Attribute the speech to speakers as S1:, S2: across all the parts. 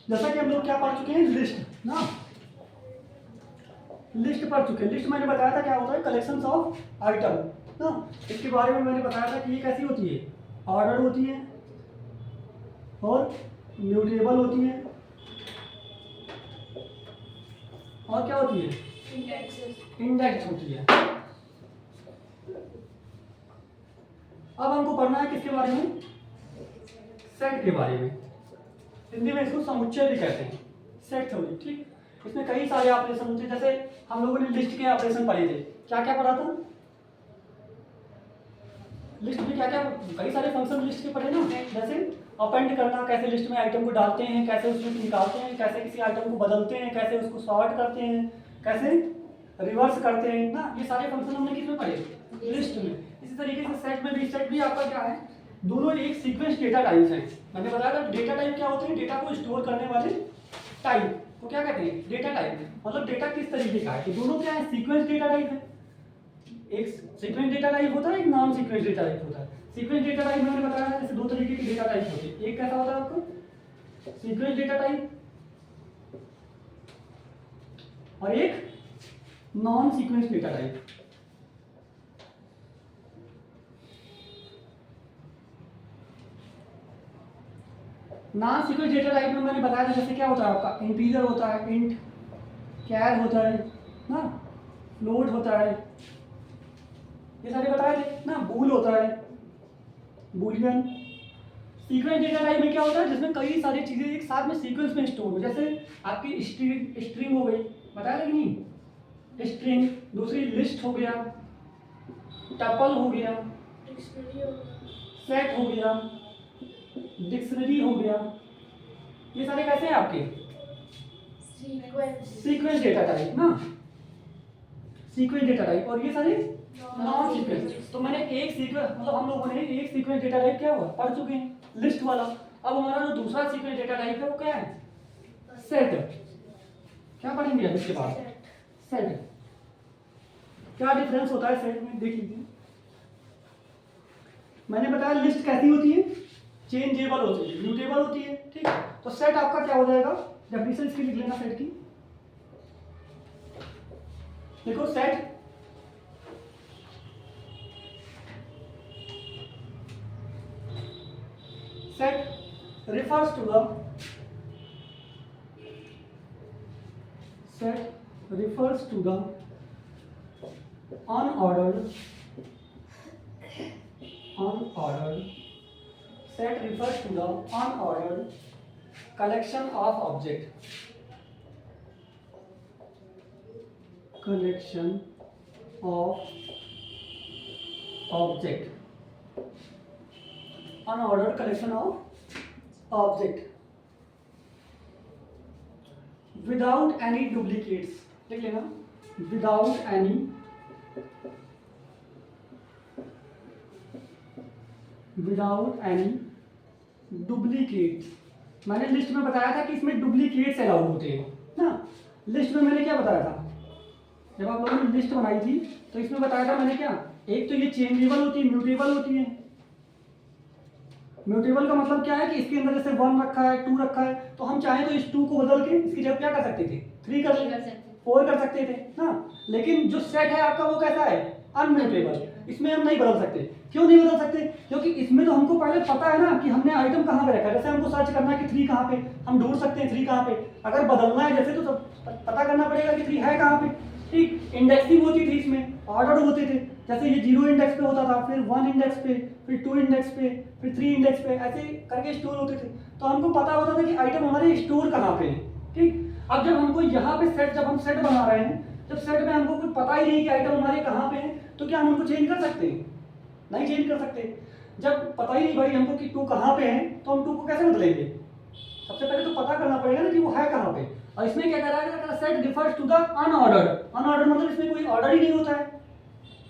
S1: जैसा कि हम लोग क्या पढ़ चुके हैं, लिस्ट ना, लिस्ट पढ़ चुके हैं। लिस्ट मैंने बताया था क्या होता है, कलेक्शंस ऑफ आइटम ना। इसके बारे में मैंने बताया था कि ये कैसी होती है, ऑर्डर होती है और म्यूटेबल होती है और क्या होती है, इंडेक्स होती है। अब हमको पढ़ना है किसके बारे में, सेट के बारे में। हिंदी में इसको समुच्चय भी कहते हैं, सेट थ्योरी। ठीक, इसमें कई सारे ऑपरेशन होते हैं। जैसे हम लोगों ने लिस्ट के ऑपरेशन पढ़े थे, क्या क्या पढ़ा था, लिस्ट में क्या क्या, कई सारे फंक्शन लिस्ट के पढ़े ना। जैसे अपेंड करना, कैसे लिस्ट में आइटम को डालते हैं, कैसे उसमें निकालते हैं, कैसे किसी आइटम को बदलते हैं, कैसे उसको सॉर्ट करते हैं, कैसे रिवर्स करते हैं ना। ये सारे फंक्शन हमने किसमें पढ़े, लिस्ट में। इसी तरीके से सेट में भी, सेट भी आपका क्या है, दोनों एक सीक्वेंस डेटा टाइप्स हैं। मैंने बताया था डेटा टाइप क्या होते हैं, डेटा को स्टोर करने वाले टाइप को क्या कहते हैं, डेटा टाइप। मतलब डेटा किस तरीके का है, तो दोनों क्या है, सीक्वेंस डेटा टाइप है। एक सीक्वेंस डेटा टाइप होता है, एक नॉन सीक्वेंस डेटा टाइप होता है। सीक्वेंस डेटा टाइप मैंने बताया था जैसे दो तरीके के डेटा टाइप होते हैं। एक कैसा होता है आपको, सीक्वेंस डेटा टाइप, और एक non sequence data type. Non sequence data type में मैंने बताया था जैसे क्या होता है आपका, इंटीजर होता है, इंट, कैर होता है ना, फ्लोट होता है, ये सारे बताए थे ना, बूल होता है, बूलियन। सीक्वेंस डेटा टाइप में क्या होता है, जिसमें कई सारी चीजें एक साथ में सीक्वेंस में स्टोर हो। जैसे आपकी स्ट्रिंग हो गई, बताया था कि नहीं, स्ट्रिंग। दूसरी लिस्ट हो गया, टपल हो गया, सेट हो गया, डिक्शनरी हो गया। ये सारे कैसे हैं आपके, सीक्वेंस डेटा टाइप ना, सीक्वेंस डेटा टाइप। और ये सारे नॉन सीक्वेंस। तो मैंने एक सीक्वेंस, मतलब हम लोगों ने एक सीक्वेंस डेटा टाइप क्या हुआ, पढ़ चुके हैं, लिस्ट वाला। अब हमारा जो दूसरा सीक्वेंस डेटा टाइप है वो क्या है, सेट। क्या पढ़ेंगे अब इसके बाद, सेट। क्या डिफरेंस होता है सेट में, देख लीजिए। मैंने बताया लिस्ट कैसी होती है, चेंजेबल होती है, म्यूटेबल होती है। ठीक, तो सेट आपका क्या हो जाएगा, डेफिनेशन इसकी लिख लेना सेट की। देखो set set refers to the unordered set refers to the unordered collection of object, unordered collection of object without any duplicates। लिख लेना, without any duplicates। मैंने लिस्ट में बताया था कि इसमें डुप्लीकेट्स अलाउड होते हैं ना। लिस्ट में मैंने क्या बताया था, जब आप लोगों ने लिस्ट बनाई थी तो इसमें बताया था मैंने क्या, एक तो ये चेंजेबल होती है, म्यूटेबल होती है। म्यूटेबल का मतलब क्या है कि इसके अंदर जैसे 1 रखा है, 2 रखा है, तो हम चाहें तो इस 2 को बदल के इसकी जगह क्या कर सकते थे, 3 कर सकते, 4 कर सकते थे ना। लेकिन जो सेट है आपका वो कैसा है, अनम्यूटेबल। इसमें हम नहीं बदल सकते। क्यों नहीं बदल सकते, क्योंकि इसमें तो हमको पहले पता है ना कि हमने आइटम कहाँ पे रखा है। जैसे हमको सर्च करना है कि 3 कहाँ पे, हम ढूंढ सकते हैं 3 कहाँ पे। अगर बदलना है जैसे तो पता करना पड़ेगा कि 3 है कहाँ पे। ठीक, इंडेक्सिंग होती थी इसमें, ऑर्डर होते थे। जैसे ये 0 इंडेक्स पे होता था, फिर 1 इंडेक्स पे, फिर 2 इंडेक्स पे, फिर 3 इंडेक्स पे, ऐसे करके स्टोर होते थे। तो हमको पता होता था कि आइटम हमारे स्टोर कहाँ पे है। ठीक, अब जब हमको यहाँ पे सेट, जब हम सेट बना रहे हैं, जब सेट में हमको कुछ पता ही नहीं कि आइटम हमारे कहाँ पे है, तो क्या हम उनको चेंज कर सकते हैं, नहीं चेंज कर सकते। जब पता ही नहीं भाई हमको कि 2 कहाँ पे है, तो हम 2 को कैसे बदलेंगे। सबसे पहले तो पता करना पड़ेगा ना कि वो है कहाँ पे। और इसमें क्या कह रहा है, set refers to the unordered. Unordered मतलब इसमें कोई ऑर्डर ही नहीं होता है।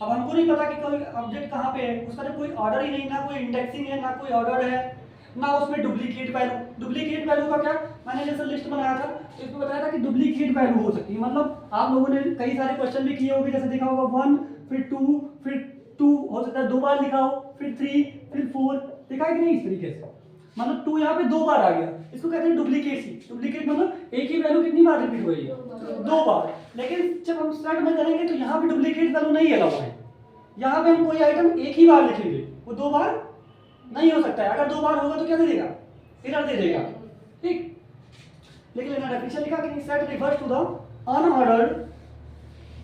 S1: अब हमको नहीं पता कि कोई ऑब्जेक्ट कहाँ पे है, उसका कोई ऑर्डर ही नहीं, ना कोई इंडेक्सिंग है, ना कोई ऑर्डर है, ना उसमें डुप्लीकेट वैल्यू। डुप्लीकेट वैल्यू का क्या, मैंने जैसे लिस्ट बनाया था तो इसमें बताया था कि डुप्लीकेट वैल्यू हो सकती है। मतलब आप लोगों ने कई सारे क्वेश्चन भी किए होंगे, जैसे देखा होगा 1 फिर 2 फिर 2 हो सकता है 2 बार लिखा हो, फिर 3 फिर 4, देखा है कि नहीं इस तरीके से। मतलब 2 यहाँ पे 2 बार आ गया, इसको कहते हैं डुप्लीकेट सी। डुप्लीकेट मतलब एक ही वैल्यू कितनी बार रिपीट हुई है? 2 बार। लेकिन जब हम सेट में करेंगे तो यहाँ पे डुप्लीकेट वैल्यू नहीं अलाउ है। यहाँ पे हम कोई आइटम एक ही बार लिखेंगे, वो 2 बार नहीं हो सकता है। अगर 2 बार होगा तो क्या दे देगा? एरर दे देगा। ठीक, लिख लेना। डेफिनेशन लिखा कि set refers to the unordered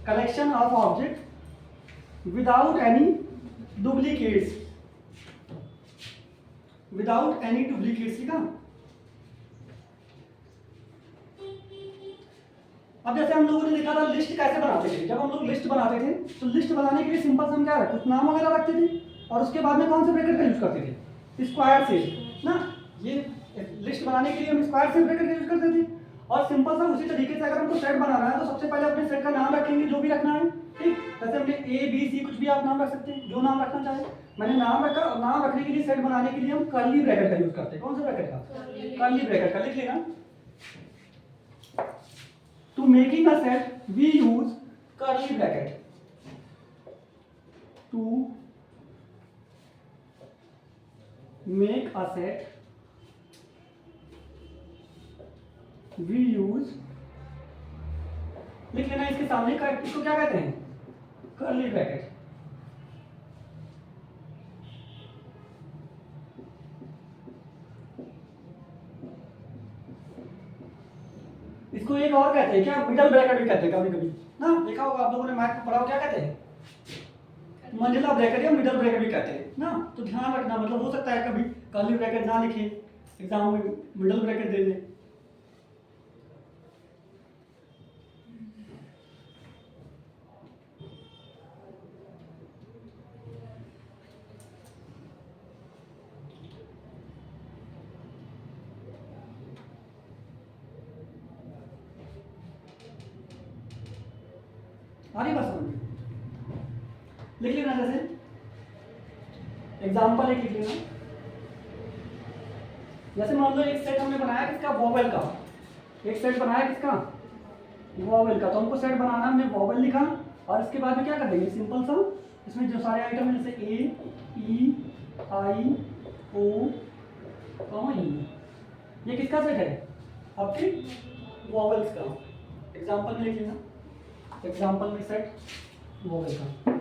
S1: collection of object without any duplicates. Without any duplicates लिखा। अब जैसे हम लोगों ने देखा था लिस्ट कैसे बनाते थे। जब हम लोग लिस्ट बनाते थे तो लिस्ट बनाने के लिए सिंपल हम क्या है, कुछ नाम वगैरह रखते थे और उसके बाद में कौन से ब्रैकेट का यूज करते थे? स्क्वायर से ना। ये लिस्ट बनाने के लिए हम स्क्वायर से ब्रैकेट का यूज करते थे। और सिंपल सा उसी तरीके से अगर हमको सेट बनाना है तो सबसे पहले अपने सेट का नाम रखेंगे, जो भी रखना है। ठीक, जैसे हमने ए बी सी कुछ भी आप नाम रख सकते हैं, जो नाम रखना चाहे। मैंने नाम रखा। नाम रखने के लिए, सेट बनाने के लिए हम कर्ली ब्रैकेट का यूज करते हैं। कौन से ब्रैकेट का? कर्ली ब्रैकेट का। लिख लेना। To making a set, we use curly bracket. To make a set, we use, लिख लेना इसके सामने का, इसको क्या कहते हैं? Curly bracket. इसको एक और कहते हैं क्या? मिडल ब्रैकेट भी कहते हैं कभी कभी ना। देखा होगा आप लोगों ने मैथ में पढ़ा हो, क्या कहते हैं? मंजिला ब्रैकेट या मिडल ब्रैकेट भी कहते हैं ना। तो ध्यान रखना, मतलब हो सकता है कभी कर्ली ब्रैकेट ना लिखे एग्जाम में, मिडल ब्रैकेट दे दें। आ रही बात समझ में? लिख लेना। जैसे एग्जाम्पल एक लिख लेना। जैसे मान लो एक सेट हमने बनाया किसका? वॉवेल का। एक सेट बनाया किसका? वॉवेल का। तो हमको सेट बनाना, हमने वॉवेल लिखा और इसके बाद में क्या कर देंगे? सिंपल सा इसमें जो सारे आइटम है, जैसे ए ई आई ओ ई, ये किसका सेट है? आपके वॉवेल्स का। एग्जाम्पल में लिख लेना। एग्जाम्पल में सेट वॉवेल का।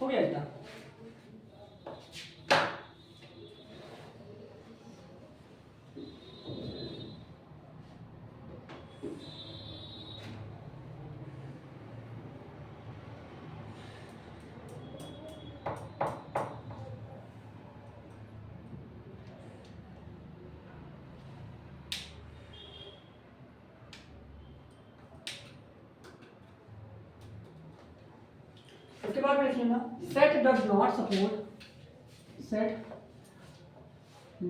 S1: हो गया इतना। उसके बाद में लिख लेना set does not support, set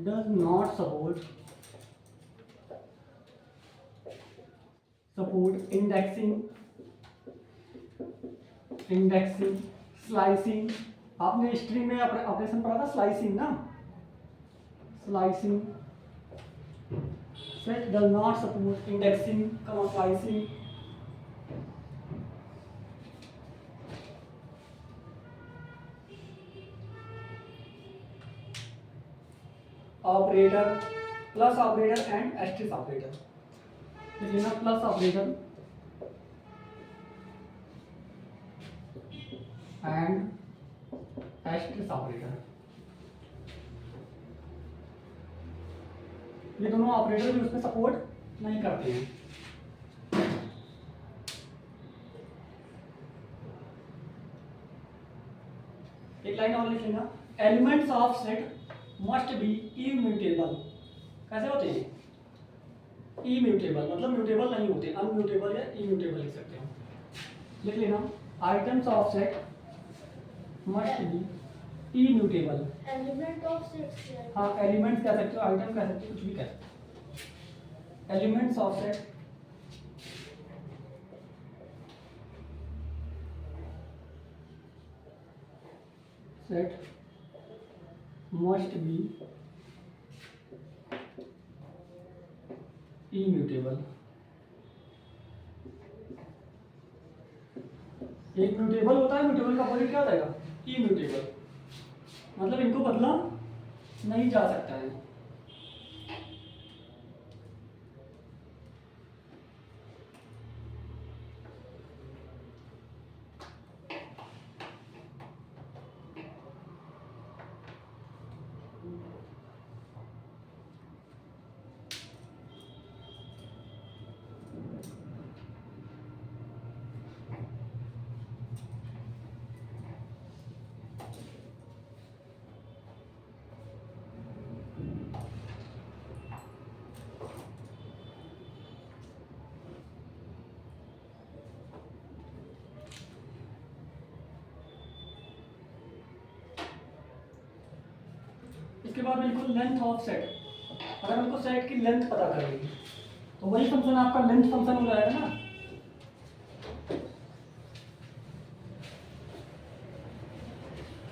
S1: does not support indexing, slicing. आपने स्ट्रिंग में ऑपरेशन पढ़ा था स्लाइसिंग ना। Slicing, set does not support indexing, slicing. Operator, plus operator and asterisk operator. लिखना plus operator and asterisk operator. ये दोनों operator भी उसमें सपोर्ट नहीं करते हैं। एक लाइन और लिख लेना। Elements of set must be immutable. कैसे होते हैं? इम्यूटेबल मतलब म्यूटेबल नहीं होते, अनम्यूटेबल या इम्यूटेबल लिख सकते हो। लिख लेना items of set must be immutable.
S2: Element of set,
S1: हाँ एलिमेंट्स कह सकते हो, आइटम कह सकते हो, कुछ भी कह सकते हो। Elements of set must be immutable. एक म्यूटेबल होता है, म्यूटेबल का अपोजिट क्या हो जाएगा? इम्यूटेबल। मतलब इनको बदला नहीं जा सकता है। इसके बाद बिल्कुल लेंथ ऑफ सेट। अगर हमको सेट की लेंथ पता करनी है तो वही फंक्शन आपका लेंथ फंक्शन हो जाएगा ना।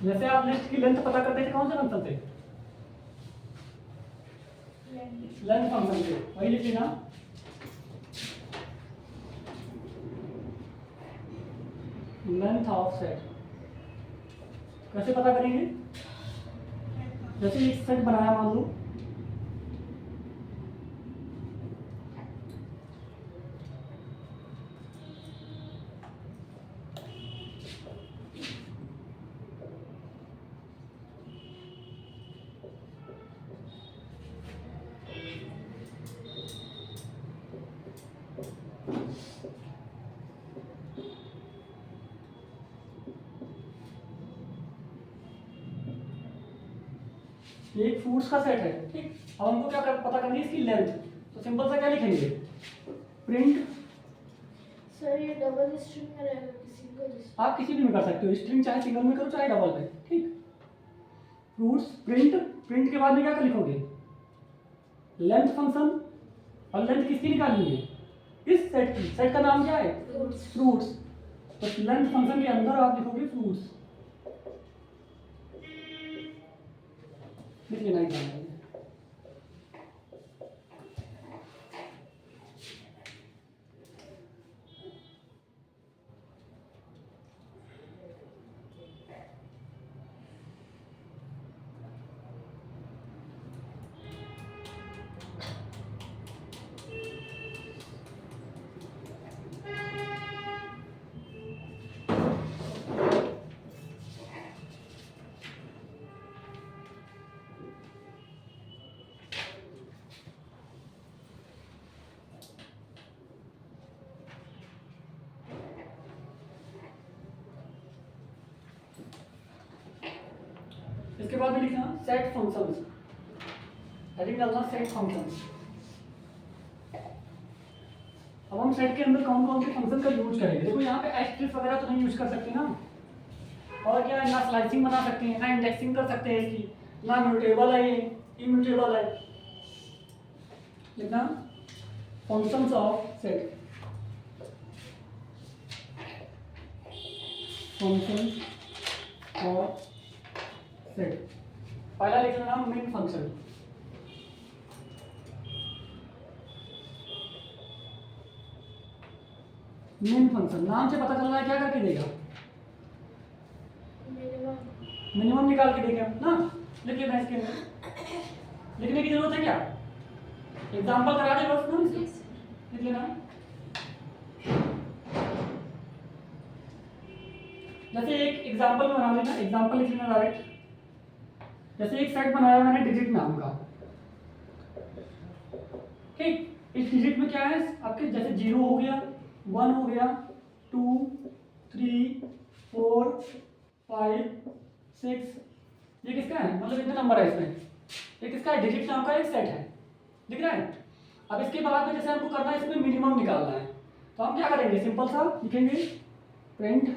S1: जैसे आप लिस्ट की लेंथ पता करते थे कौन से फंक्शन से? लेंथ फंक्शन से। वही लिख लेना, लेंथ ऑफ सेट। कैसे पता करेंगे? जैसे एक सेट बनाया मान लो, ये एक फ्रूट्स का सेट है, ठीक। अब हमको क्या पता करनी है? इसकी लेंथ। तो सिंपल सा क्या लिखेंगे? प्रिंट।
S2: सर ये डबल स्ट्रिंग में रहेगा कि सिंगल स्ट्रिंग?
S1: आप किसी भी में कर सकते हो, स्ट्रिंग चाहे सिंगल में करो चाहे डबल में, ठीक। Fruits print. प्रिंट के बाद में क्या लिखोगे? Length function. और लेंथ किसकी निकालनी है? इस सेट की। सेट का नाम क्या है? फ्रूट्स। तो लेंथ फंक्शन के अंदर आप लिखोगे फ्रूट्स। लिख लेना एग्जाम में। इसके बाद में लिखना सेट फंक्शंस। हेडिंग डालना सेट फंक्शंस। अब हम सेट के अंदर कौन कौन से फंक्शन का यूज करेंगे? देखो यहाँ पे एस्ट्रिक्स वगैरह तो नहीं यूज कर सकते ना। और क्या है, ना स्लाइसिंग बना सकते हैं, ना इंडेक्सिंग कर सकते हैं इसकी, ना म्यूटेबल है, ये इम्यूटेबल है। लिखना functions of set. Functions of set. पहला लिख लेना मेन फंक्शन। मेन फंक्शन नाम से पता चल रहा है क्या करके देगा? मिनिमम निकाल के देगा ना। लिख लेना इसके अंदर। लिखने की जरूरत है क्या? एग्जांपल करा दे बस ना। लिख लेना। जैसे एक एग्जांपल बना लेना, एग्जांपल लिख लेना डायरेक्ट। जैसे एक सेट बनाया मैंने डिजिट नाम का, ठीक। इस डिजिट में क्या है आपके? जैसे 0 हो गया, 1 हो गया, 2 3 4 5 6। ये किसका है? मतलब इतने नंबर है इसमें। ये किसका है? डिजिट नाम का एक सेट है। दिख रहा है? अब इसके बाद में जैसे हमको करना है इसमें मिनिमम निकालना है, तो हम क्या करेंगे? सिंपल सा लिखेंगे प्रिंट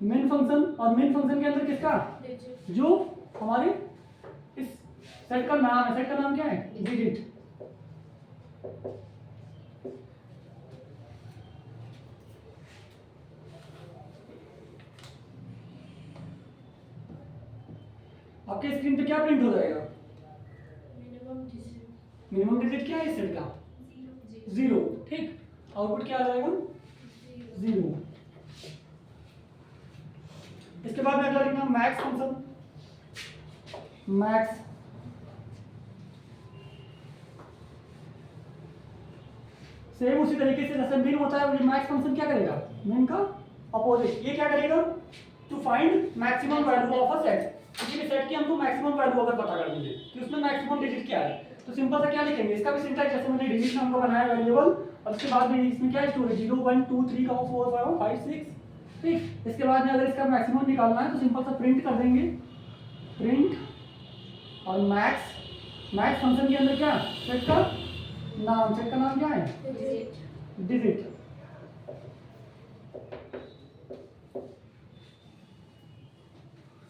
S1: मेन फंक्शन। और मेन फंक्शन के अंदर किसका? जो हमारे इस सेट का नाम है। सेट का नाम क्या है? डिजिट। आपके स्क्रीन पे क्या प्रिंट हो जाएगा? मिनिमम डिजिट क्या है इस सेट का? 0। ठीक, आउटपुट क्या आ जाएगा? 0। इसके बाद में अगला लिखना मैक्स फंक्शन। मैक्स सेम उसी तरीके से जैसे मिन होता है, मैक्स फंक्शन क्या करेगा? मिन का अपोजिट। ये क्या करेगा? To find maximum value of a set. किसी भी सेट की हमको मैक्सिमम वैल्यू अगर पता करनी है कि उसमें मैक्सिमम डिजिट क्या है, तो सिंपल सा क्या लिखेंगे? इसका भी सिंटैक्स जैसे मैंने डिजिट नाम का बनाया वेरिएबल, और उसके बाद में इसमें क्या स्टोर है? 0 1 2 3 4 5 6। ठीक, इसके बाद में अगर इसका मैक्सिमम निकालना है तो सिंपल सा प्रिंट कर देंगे, प्रिंट और मैक्स। मैक्स फंक्शन के अंदर क्या? सेट का नाम। सेट का नाम क्या है? डिजिट।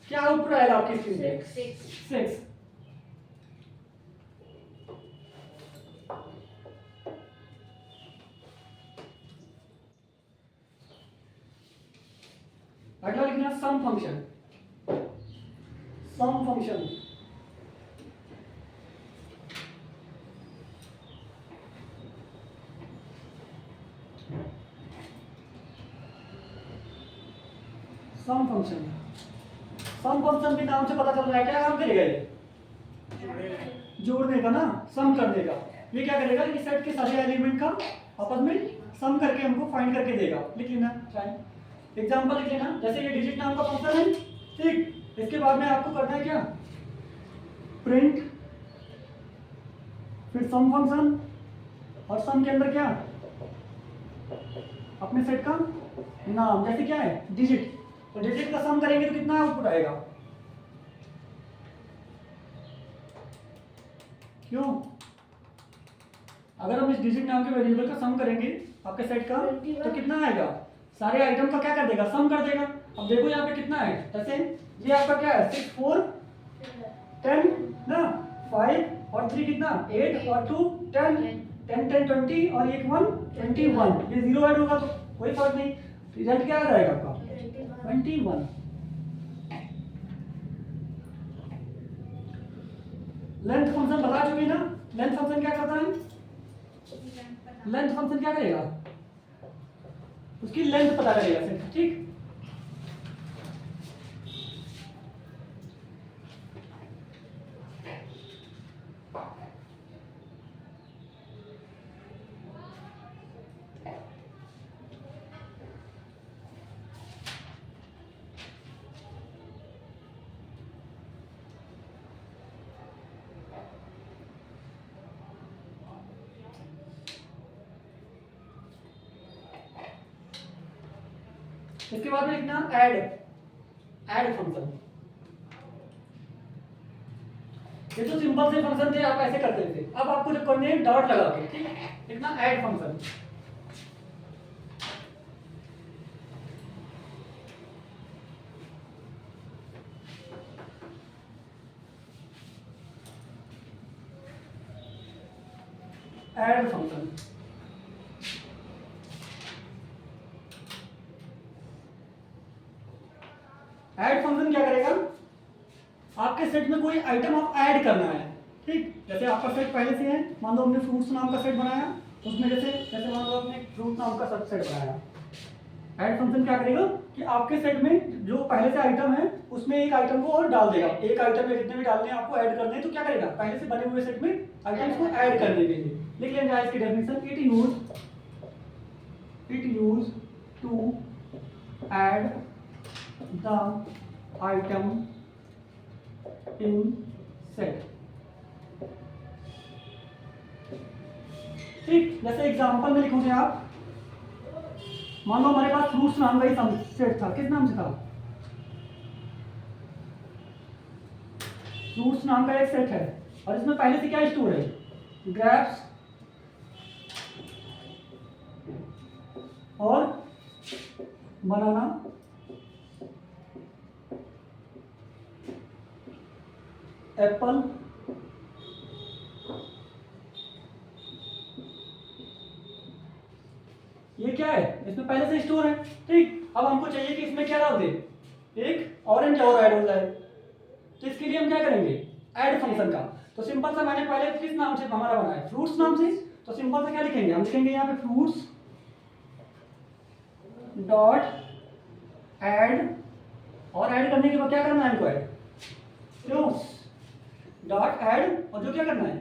S1: क्या आउटपुट आएगा आपकी स्क्रीन पे? 6। अगला लिखना सम फंक्शन। सम फंक्शन सम फंक्शन सम फंक्शन के नाम से पता चल रहा है क्या काम करेगा? ये जोड़ने का ना, सम करने का। ये क्या करेगा? इस सेट के सारे एलिमेंट का आपस में सम करके हमको फाइंड करके देगा। लिख लेना, एग्जांपल लिख लेना। जैसे ये डिजिट नाम का फंक्शन है, ठीक, इसके बाद में आपको करना है क्या? प्रिंट, फिर सम फंक्शन, और सम के अंदर क्या? अपने सेट का नाम। जैसे क्या है? डिजिट। तो डिजिट का सम करेंगे तो कितना आउटपुट आएगा? क्यों? अगर हम इस डिजिट नाम के वेरिएबल का सम करेंगे आपके सेट का, तो कितना आएगा? सारे आइटम का क्या कर देगा? सम कर देगा। अब देखो यहाँ पे कितना है? जैसे ये आपका क्या है? 6 4 10 ना, 5 और 3 कितना? 8 और 2 10 10 10 20 और 1 1 21। ये 0 ऐड होगा तो कोई फर्क नहीं, रिजल्ट क्या आ जाएगा आपका? 21। लेंथ फंक्शन बता चुके ना। लेंथ फंक्शन क्या करता है? लेंथ फंक्शन क्या करेगा? उसकी लेंथ पता करेगा सिर्फ। ठीक, इसके बाद में लिखना ऐड। Add function. ये तो सिंपल से फंक्शन थे, आप ऐसे करते थे। अब आपको जो करने हैं डॉट लगा के, ठीक है, लिखना add function. Add function. Add function क्या करेगा? आपके सेट में कोई आइटम आप ऐड करना है, ठीक, जैसे आपका सेट पहले से है, मान लो हमने फ्रूट्स नाम का सेट बनाया, उसमें जैसे जैसे मान लो आपने फ्रूट नाम का सब सेट बनाया। ऐड फंक्शन क्या करेगा कि आपके सेट में जो पहले से आइटम है उसमें एक आइटम को और डाल देगा। एक आइटम में जितने भी डालने हैं आपको ऐड करने हैं, तो क्या करेगा? पहले से बने हुए सेट में आइटम्स को ऐड करने के लिए। लिख लेंगे इसकी definition. It use to add the item in set. ठीक, जैसे एग्जांपल में लिखोगे आप, मान लो हमारे पास फ्रूट्स नाम का ही सेट था। किस नाम से था? फ्रूट्स नाम का एक सेट है, और इसमें पहले से क्या स्टोर है? ग्रेप्स और बनाना, एप्पल, ये क्या है? इसमें पहले से स्टोर है। ठीक, अब हमको चाहिए कि इसमें क्या डाल दे? एक ऑरेंज और ऐड हो जाए। तो इसके लिए हम क्या करेंगे? ऐड फंक्शन का। तो सिंपल सा मैंने पहले किस नाम से हमारा बनाया, फ्रूट्स नाम से। तो सिंपल सा क्या लिखेंगे, हम लिखेंगे यहाँ पे फ्रूट्स डॉट ऐड, और ऐड करने के बाद क्या करना है हमको, ऐड फ्रूट्स डॉट ऐड, और जो क्या करना है,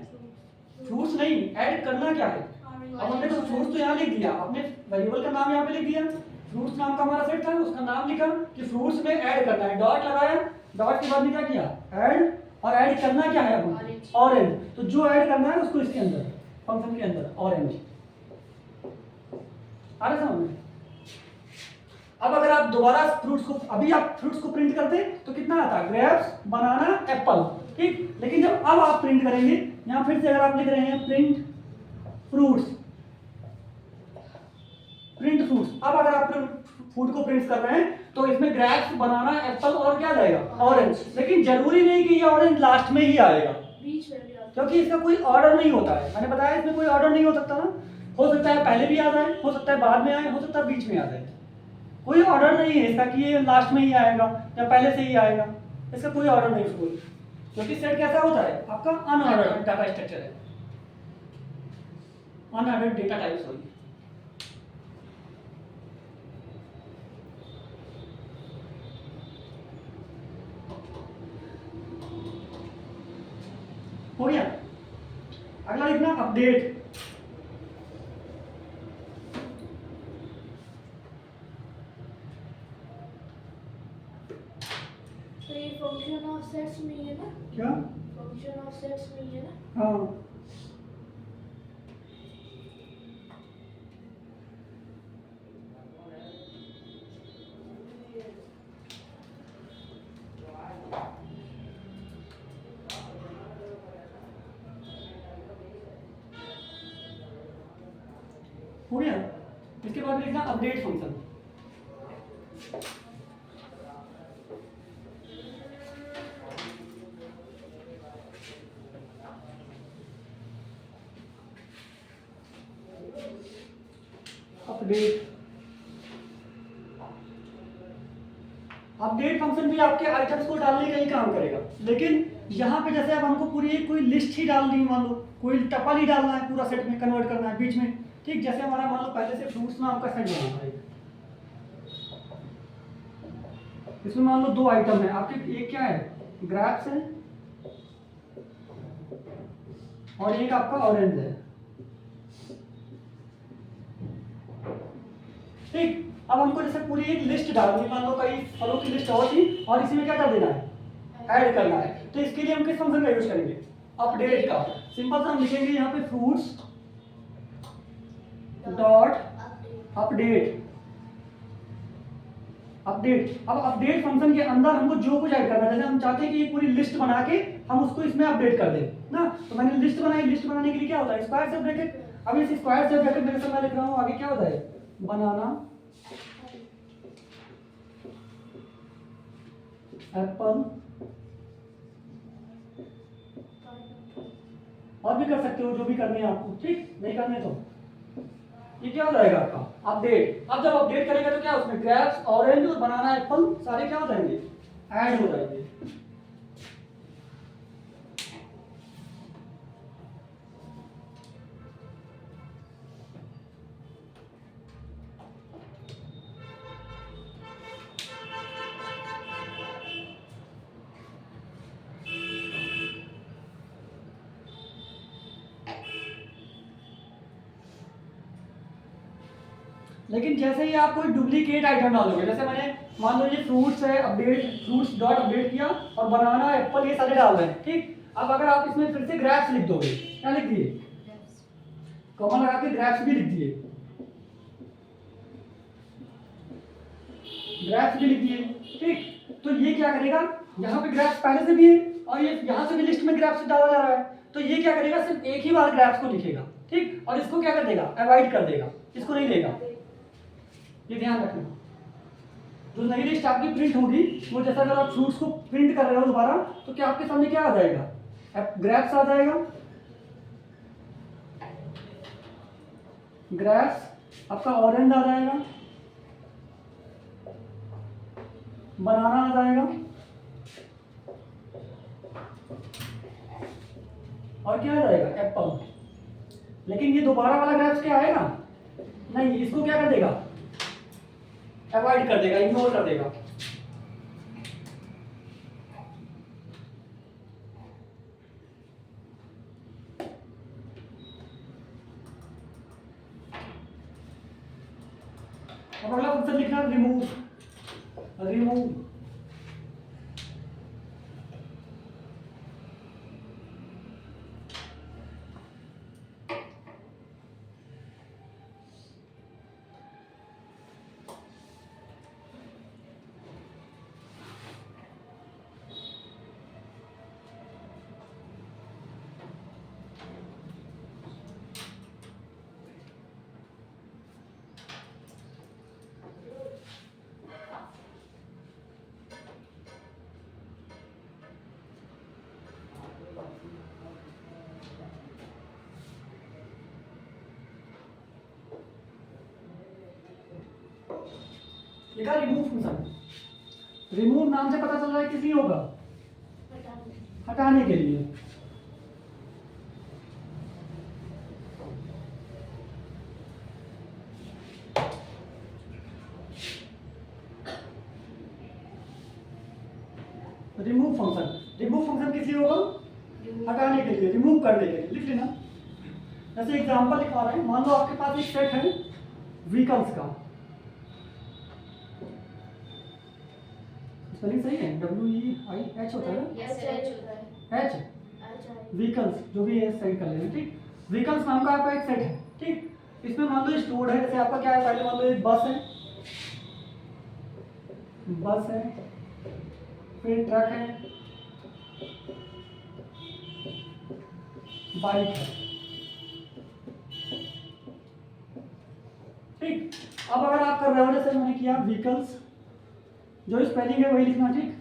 S1: फ्रूट्स नहीं, ऐड करना क्या है। अब हमने तो फ्रूट्स तो यहाँ लिख दिया, अपने वेरिएबल का नाम यहाँ पे लिख दिया, फ्रूट्स नाम का हमारा सेट था, उसका नाम लिखा कि फ्रूट्स में ऐड करना है, डॉट लगाया, डॉट के बाद में क्या किया, ऐड, और ऐड करना क्या है अब, ऑरेंज। तो जो ऐड करना है उसको इसके अंदर, फंक्शन के अंदर, ऑरेंज। आ रहा समझ में। अब अगर आप दोबारा फ्रूट्स को, अभी आप फ्रूट्स को प्रिंट करते तो कितना आता, ग्रेप्स, बनाना, एप्पल, ठीक। लेकिन जब अब आप प्रिंट करेंगे, यहाँ फिर से अगर आप लिख रहे हैं प्रिंट फ्रूट्स, प्रिंट फ्रूट्स, अब अगर आप फूड को प्रिंट कर रहे हैं तो इसमें ग्रेप्स, बनाना, एप्पल और क्या जाएगा, ऑरेंज। लेकिन जरूरी नहीं कि ये ऑरेंज लास्ट में ही आएगा,
S2: बीच में भी आता
S1: क्योंकि इसका कोई ऑर्डर नहीं होता है। मैंने बताया इसमें कोई ऑर्डर नहीं हो सकता ना, हो सकता है पहले भी आ जाए, हो सकता है बाद में आए, हो सकता है बीच में आ जाए। कोई ऑर्डर नहीं है इसका कि ये लास्ट में ही आएगा या पहले से ही आएगा, इसका कोई ऑर्डर नहीं है। क्योंकि सेट कैसा होता है आपका, अनऑर्डर्ड डाटा स्ट्रक्चर है, अनऑर्डर्ड डेटा टाइप्स होगी। हो गया। अगला लिखना अपडेट।
S2: तो ये फंक्शन ऑफ सेट्स में ही है ना,
S1: क्या,
S2: फंक्शन ऑफ सेट्स में ही है ना।
S1: हाँ, हो गया। इसके बाद लिखना update function. Update, update function भी आपके आइटम्स को डालने का ही काम करेगा। लेकिन यहाँ पे जैसे अब हमको पूरी एक कोई लिस्ट ही डालनी है, मान लो कोई टपल ही डालना है, पूरा सेट में कन्वर्ट करना है बीच में, ठीक। जैसे हमारा मान लो पहले से फ्रूट्स नाम का सेट बना है, इसमें मान लो दो आइटम है आपके, एक क्या है, ग्रेप्स है, और एक आपका ऑरेंज है, ठीक। अब हमको जैसे पूरी एक लिस्ट डालनी है, मान लो कई फलों की लिस्ट और थी, और इसी में क्या कर देना है, ऐड करना है। तो इसके लिए हम किस फंक्शन का यूज करेंगे, अपडेट का। सिंपल सा हम लिखेंगे यहाँ पे फ्रूट्स डॉट अपडेट, अपडेट। अब अपडेट फंक्शन के अंदर हमको जो कुछ ऐड करना है, जैसे हम चाहते हैं कि ये पूरी लिस्ट बना के हम उसको इसमें अपडेट कर दें ना, तो मैंने लिस्ट बनाई, लिस्ट बनाने के लिए क्या होता है, स्क्वायर से ब्रैकेट। अब इस स्क्वायर से ब्रैकेट मेरे से मैं लिख रहा हूँ, आगे क्या होता है, बनाना, एप्पल, और भी कर सकते हो जो भी करने हैं आपको, ठीक। नहीं करने तो ये क्या हो जाएगा आपका अपडेट। अब जब अपडेट करेगा तो क्या उसमें ग्रेप्स, ऑरेंज और बनाना, एप्पल सारे क्या हो जाएंगे, ऐड हो जाएंगे। लेकिन जैसे ही आप कोई डुप्लीकेट आइटम डालोगे, जैसे मैंने मान लो ये फ्रूट्स है, अपडेट फ्रूट्स डॉट अपडेट किया, और बनाना, एप्पल ये सारे डाल रहे हैं, ठीक। अब अगर आप इसमें फिर से ग्रेप्स लिख दोगे, क्या लिख दिए, कॉमा लगा के ग्रेप्स भी लिख दिए, ग्रेप्स भी लिख दिए, ठीक। तो ये क्या करेगा, यहाँ पे ग्रेप्स पहले से भी है, और ये यहाँ से भी लिस्ट में ग्रेप्स डाला जा रहा है, तो ये क्या करेगा, सिर्फ एक ही बार ग्रेप्स को लिखेगा, ठीक। और इसको क्या कर देगा, अवॉइड कर देगा, इसको नहीं देगा। ये ध्यान रखना, जो नई लिस्ट आपकी प्रिंट होगी वो, जैसा अगर आप फ्रूट्स को प्रिंट कर रहे हो दोबारा, तो क्या आपके सामने क्या आ जाएगा, ग्रेप्स आ जाएगा, ग्रेप्स, आपका ऑरेंज आ जाएगा, बनाना आ जाएगा, और क्या आ जाएगा एप्पल। लेकिन ये दोबारा वाला ग्रेप्स क्या आएगा नहीं, इसको क्या कर देगा अवॉइड कर देगा, इग्नोर कर देगा। अब अगला फंक्शन लिखना रिमूव। रिमूव लिखा रिमूव फंक्शन। रिमूव नाम से पता चल रहा है किस लिए होगा, हटाने के लिए। रिमूव फंक्शन, रिमूव फंक्शन किस लिए होगा, हटाने के लिए, रिमूव करने के लिए। लिख लेना। जैसे एग्जांपल लिखा रहे हैं, मान लो आपके पास एक सेट है व्हीकल्स का, स्पेलिंग सही है, WEIH होता है ना, H, व्हीकल्स जो भी है सही कर लेना। ठीक, व्हीकल्स नाम का आपका एक सेट है। ठीक, इसमें मान लो स्टोर्ड है, जैसे आपका क्या है, पहले मान लो एक बस है, बस है, फिर ट्रक है, बाइक है। ठीक, अब अगर आप कर रहे हो जैसे मैंने किया व्हीकल्स, जो स्पेलिंग है वही लिखना। ठीक,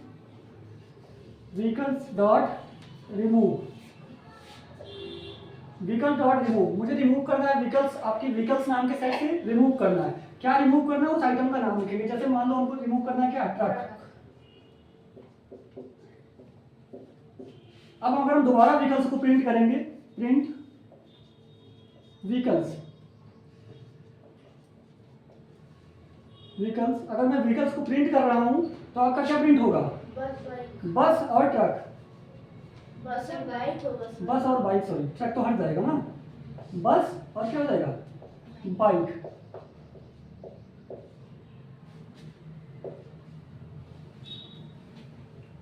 S1: vehicles dot remove, vehicle dot remove, मुझे रिमूव करना है व्हीकल्स, आपकी व्हीकल्स नाम के सेट से रिमूव करना है। क्या रिमूव करना है, उस आइटम का नाम लिखेंगे। जैसे मान लो हमको रिमूव करना है क्या, ट्रक। अब अगर हम दोबारा व्हीकल्स को प्रिंट करेंगे, प्रिंट व्हीकल्स, व्हीकल्स, अगर मैं व्हीकल्स को प्रिंट कर रहा हूं तो आपका क्या प्रिंट होगा, बस और ट्रक,
S2: बस और बाइक होगा।
S1: बस और बाइक, सॉरी ट्रक तो हट जाएगा ना, बस और क्या हो जाएगा, बाइक।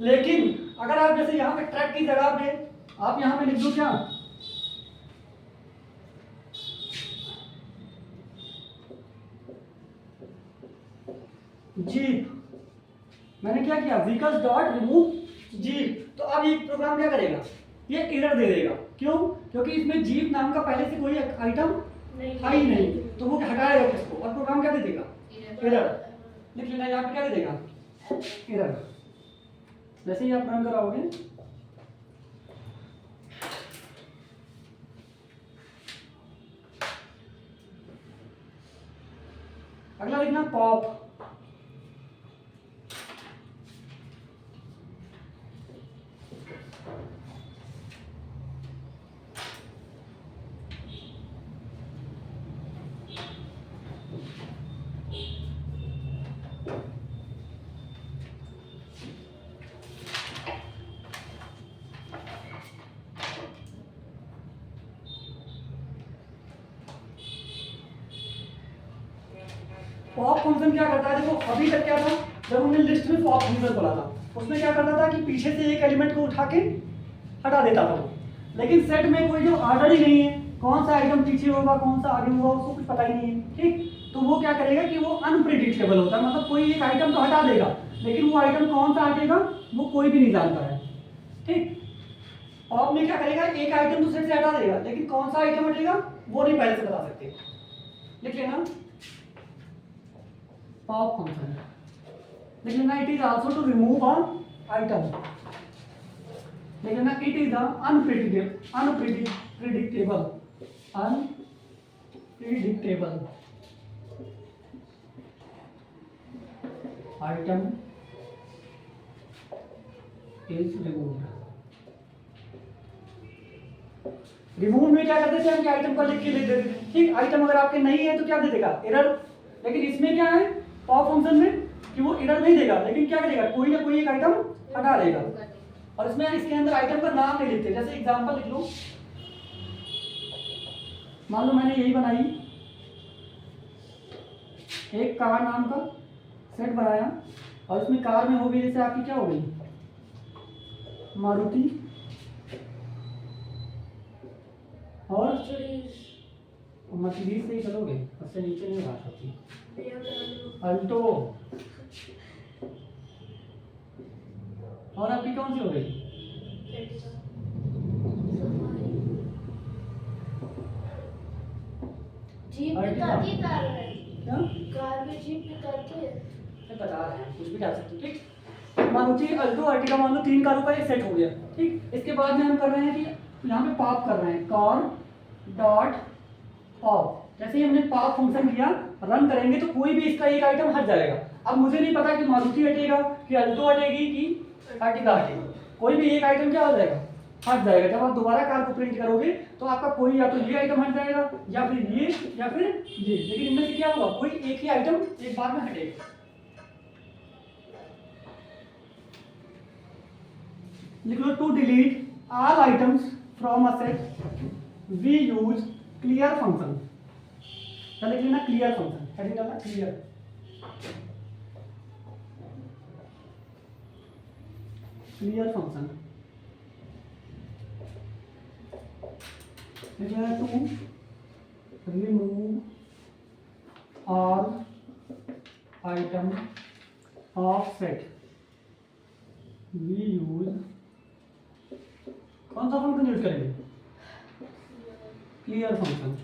S1: लेकिन अगर आप जैसे यहाँ पे ट्रक की जगह पे आप यहाँ पे लिख दो क्या, जीप, मैंने क्या किया, व्हीकल्स डॉट रिमूव जीप, तो अब ये प्रोग्राम क्या करेगा, ये एरर दे देगा। क्यों, क्योंकि इसमें जीप नाम का पहले से कोई आइटम है ही नहीं, तो वो हटाएगा किसको, और प्रोग्राम क्या दे देगा, एरर। लिख लेना, यहाँ पे क्या दे देगा, एरर। वैसे ही आप रन कराओगे, अगला लिखना पॉप। पॉप फंक्शन क्या करता है, देखो अभी तक क्या था, जब हमने लिस्ट में पॉप फंक्शन पढ़ा था, उसमें क्या करता था कि पीछे से एक एलिमेंट को उठा के हटा देता था वो। लेकिन सेट में कोई जो ऑर्डर ही नहीं है, कौन सा आइटम पीछे होगा कौन सा आगे होगा उसको कुछ पता ही नहीं है। ठीक, तो वो क्या करेगा कि वो अनप्रिडिक्टेबल होता है, मतलब कोई एक आइटम तो हटा देगा, लेकिन वो आइटम कौन सा हटेगा वो कोई भी नहीं जानता है। ठीक, पॉप में क्या करेगा, एक आइटम तो सेट से हटा देगा, लेकिन कौन सा आइटम हटेगा वो नहीं पहले से बता सकते। लिख लेना पॉप फंक्शन, लिख लेना it is also to remove a item, लिख लेना it is unpredictable item is removed. Remove में क्या करते थे हम कि आइटम का लिख के लिख देते थे, ठीक। आइटम अगर आपके नहीं है तो क्या दे देगा, एरर। लेकिन इसमें क्या है पॉप फंक्शन में कि वो एरर नहीं देगा, लेकिन क्या करेगा, कोई ना कोई एक आइटम हटा देगा। और इसमें इसके अंदर आइटम का नाम नहीं लिखते। जैसे एग्जांपल लिख लो, मान लो मैंने यही बनाई, एक कार नाम का सेट बनाया, और इसमें कार में हो गई जैसे आपकी क्या हो गई, मारुति, और मर्सिडीज से ही चलोगे, उससे नीचे नहीं बात होती, अल्टो, और आपकी कौन सी हो गई,
S2: जीप में
S1: अर्टिगा।
S2: करती कार में,
S1: क्या
S2: कार में जीप में करती है।
S1: मैं बता रहे हैं, कुछ भी डाल सकते हो, ठीक। मारुति, अल्टो, अर्टिगा, मान लो 3 कारों का एक सेट हो गया, ठीक। इसके बाद में हम कर रहे हैं कि यहाँ पे पॉप कर रहे हैं, कार डॉट पॉप। जैसे ही हमने पॉप फंक्शन किया, रन करेंगे तो कोई भी इसका एक आइटम हट जाएगा। अब मुझे नहीं पता कि मारुति हटेगा कि अल्टो हटेगी कि अर्टिगा हटेगी, कोई भी एक आइटम क्या हो जाएगा, हट जाएगा। जब आप दोबारा कार को प्रिंट करोगे तो आपका कोई या तो ये आइटम हट जाएगा या फिर ये या फिर ये, लेकिन इनमें से क्या होगा, कोई एक ही आइटम एक बार में हटेगा। लिख लो, to delete all items from a set we use clear function. क्या लिख लेना, क्लियर फंक्शन, हेडिंग डालना clear. Clear function to remove all item of set we use, कौन सा फंक्शन यूज करेंगे, क्लियर फंक्शन।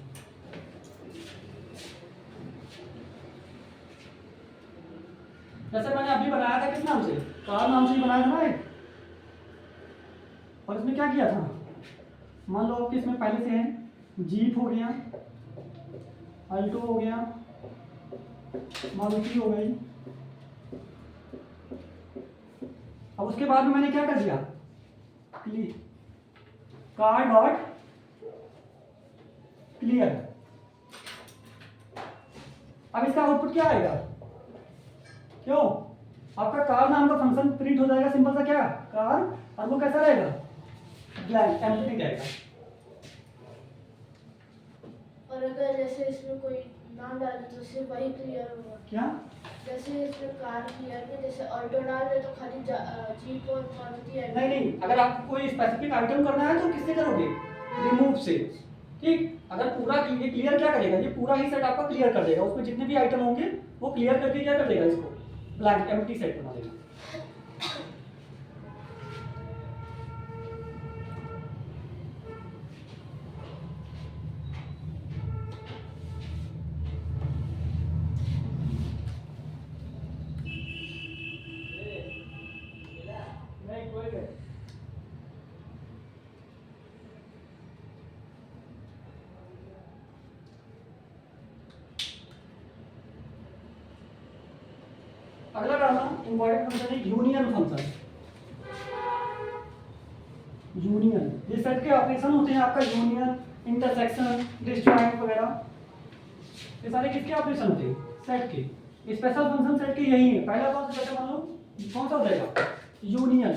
S1: जैसे मैंने अभी बनाया था किस नाम से, कार नाम से ही बनाया था ना एक, और इसमें क्या किया था, मान लो कि इसमें पहले से है जीप हो गया, अल्टो हो गया, मारुति हो गई। अब उसके बाद में मैंने क्या कर दिया, कार डॉट क्लियर। अब इसका आउटपुट क्या आएगा, क्यों, आपका कार नाम का फंक्शन प्रिंट हो जाएगा, सिंपल सा क्या, कार, और वो कैसा रहेगा, ब्लैंक, एम्प्टी रहेगा।
S2: और अगर जैसे इसमें कोई नाम डाले तो सिर्फ वही क्लियर होगा।
S1: क्या,
S2: जैसे इसमें कार क्लियर में जैसे ऑल्टो डाल दे तो खाली जीप और मारुति है।
S1: नहीं, अगर आपको कोई स्पेसिफिक आइटम करना है तो किससे करोगे, रिमूव से, ठीक। अगर पूरा ये क्लियर क्या करेगा, ये पूरा ही सेट आपका क्लियर कर देगा, उसमें जितने भी आइटम होंगे वो क्लियर करके क्या कर देगा, इसको ब्लैंक एम्प्टी सेट बना देगा। अगला डालना इंपॉर्टेंट फंक्शन है यूनियन फंक्शन। यूनियन, ये सेट के ऑपरेशन होते हैं, आपका यूनियन, इंटरसेक्शन, डिसजॉइंट वगैरह, ये सारे किसके ऑपरेशन होते हैं, सेट के। स्पेशल फंक्शन सेट के यही है। पहला कौन सा जैसे मान लो कौन सा हो जाएगा, यूनियन।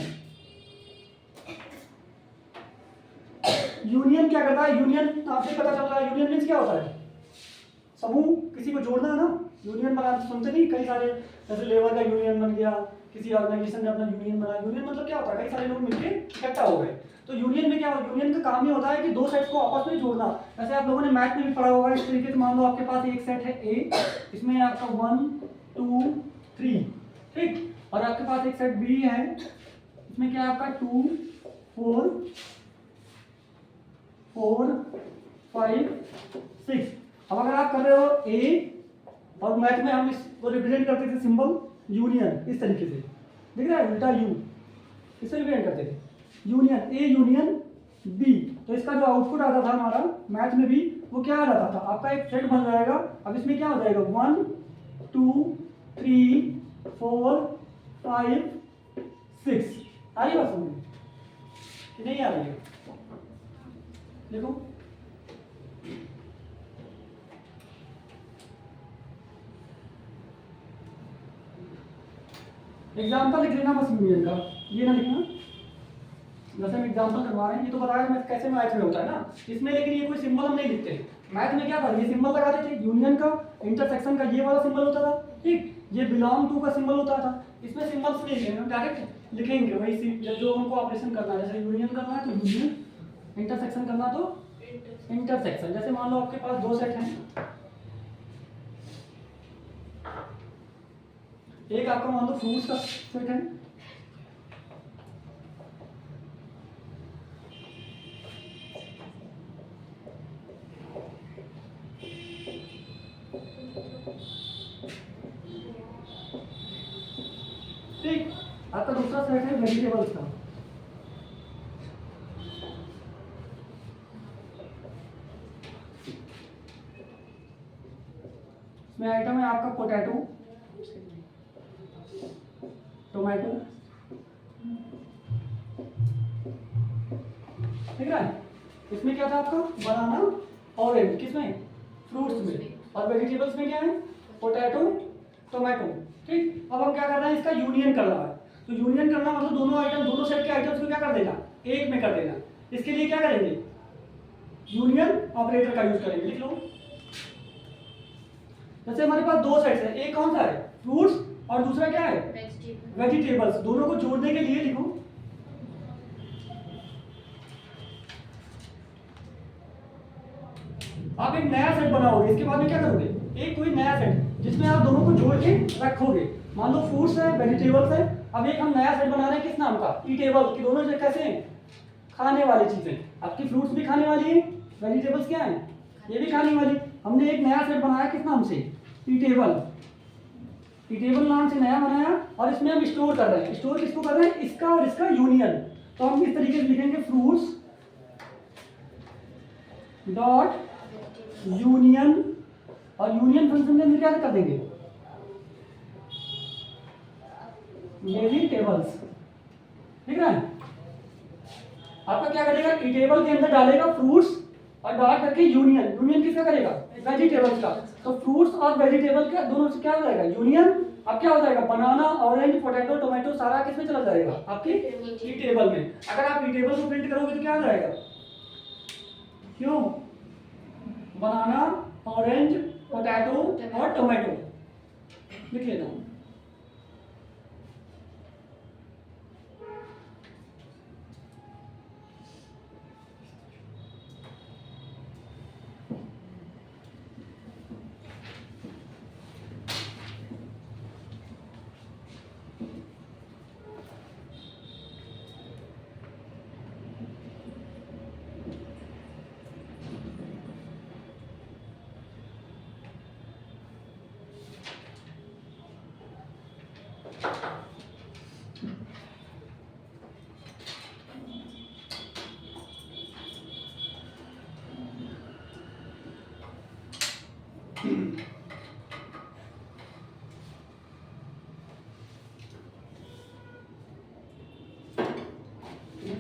S1: यूनियन क्या करता है, यूनियन आपसे पता चल रहा है, यूनियन मीन्स क्या होता है, समूह, किसी को जोड़ना है ना, यूनियन बना, सुनते नहीं कई सारे, जैसे लेबर का यूनियन बन गया, किसी ऑर्गेनाइजेशन ने अपना यूनियन बनाया। यूनियन मतलब क्या होता है, कई सारे लोग मिलकर इकट्ठा हो गए। तो यूनियन में क्या हो, यूनियन का काम ये होता है कि दो सेट्स को आपस में जोड़ना। जैसे आप लोगों ने मैथ में भी पढ़ा होगा, इस तरीके से मान लो आपके पास एक सेट है ए, इसमें आपका 1 2 3, ठीक, और आपके पास एक सेट बी है, इसमें क्या है आपका 2 4 4 5 6। अब अगर आप कर रहे हो ए, और मैथ में हम इसको रिप्रेजेंट करते थे सिंबल यूनियन, इस तरीके से दिख रहा है, उल्टा यू, इससे रिप्रेजेंट करते थे यूनियन, ए यूनियन बी। तो इसका जो आउटपुट आता था हमारा मैथ में भी, वो क्या आ जाता था, आपका एक सेट बन जाएगा। अब इसमें क्या हो जाएगा, 1 2 3 4 5 6। आ रही बात समझ में कि नहीं आ रही है, देखो एग्जाम्पल लिख लेना बस यूनियन का, ये ना लिखना। जैसे हम एग्जाम्पल करवा रहे हैं, ये तो बताया मैं कैसे मैथ में होता है ना, इसमें लेकिन ये कोई सिंबल हम नहीं लिखते। मैथ में क्या था, ये सिंबल लगा देते, यूनियन का, इंटरसेक्शन का ये वाला सिंबल होता था, ठीक, ये बिलोंग टू का सिंबल होता था। इसमें सिंबल्स नहीं लिखेंगे, हम डायरेक्ट लिखेंगे वही जो हमको ऑपरेशन करना है। जैसे यूनियन करना है तो यूनियन, इंटरसेक्शन करना तो इंटरसेक्शन। जैसे मान लो आपके पास दो सेट हैं, एक आपका मान लो फ्रूट्स का सेट है, ठीक, आपका दूसरा सेट है वेजिटेबल्स का। इसमें आइटम है आपका पोटैटो, टोमेटो, ठीक है। इसमें क्या था आपका, बनाना, ऑरेंज, किसमें, फ्रूट्स में, और वेजिटेबल्स में क्या है, पोटैटो, टोमेटो, ठीक। अब हम क्या कर रहे हैं, इसका यूनियन कर रहा है। तो यूनियन करना मतलब दोनों आइटम, दोनों सेट के आइटम्स को क्या कर देना, एक में कर देना। इसके लिए क्या करेंगे, यूनियन ऑपरेटर का यूज करेंगे, लिख लो। जैसे हमारे पास दो सेट्स हैं, एक कौन सा है, फ्रूट्स, और दूसरा क्या है, वेजिटेबल्स। दोनों को जोड़ने के लिए लिखो, आप एक नया सेट बनाओगे। इसके बाद में क्या करोगे, एक कोई नया सेट जिसमें आप दोनों को जोड़ के रखोगे। मान लो फ्रूट्स है, वेजिटेबल्स है, अब एक हम नया सेट बना रहे हैं, किस नाम का, ईटेबल, कि दोनों से कैसे हैं, खाने वाली चीजें। आपकी फ्रूट्स भी खाने वाली है, वेजिटेबल्स क्या है, ये भी खाने वाली। हमने एक नया सेट बनाया किस नाम से, ईटेबल, ईटेबल नाम से नया बनाया, और इसमें हम स्टोर कर रहे हैं। स्टोर किसको कर रहे हैं, इसका और इसका यूनियन। तो हम इस तरीके से लिखेंगे, फ्रूट्स डॉट यूनियन, और यूनियन फंक्शन के अंदर क्या कर देंगे, वेजिटेबल्स, ठीक है। आपका क्या करेगा, ईटेबल के अंदर डालेगा फ्रूट्स और डॉट करके यूनियन। यूनियन किसका करेगा, वेजिटेबल्स का। तो फ्रूट्स और वेजिटेबल का दोनों से क्या हो जाएगा, यूनियन। अब क्या हो जाएगा, बनाना, ऑरेंज, पोटैटो, टोमेटो सारा किसमें चला जाएगा, आपके ईटेबल में। अगर आप ईटेबल को प्रिंट करोगे तो क्या हो जाएगा, क्यों, बनाना, ऑरेंज, पोटैटो और टोमेटो, लिख लेता हूं।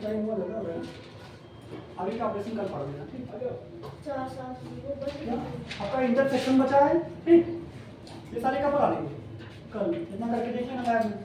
S1: टाइम हुआ लगा हुआ है, आगे का ऑपरेशन कर पाओगे ना, ठीक। आपका इंटरसेक्शन बचा है, ठीक, ये सारे कब करा देंगे, कल इतना करके देख लेना लैब में।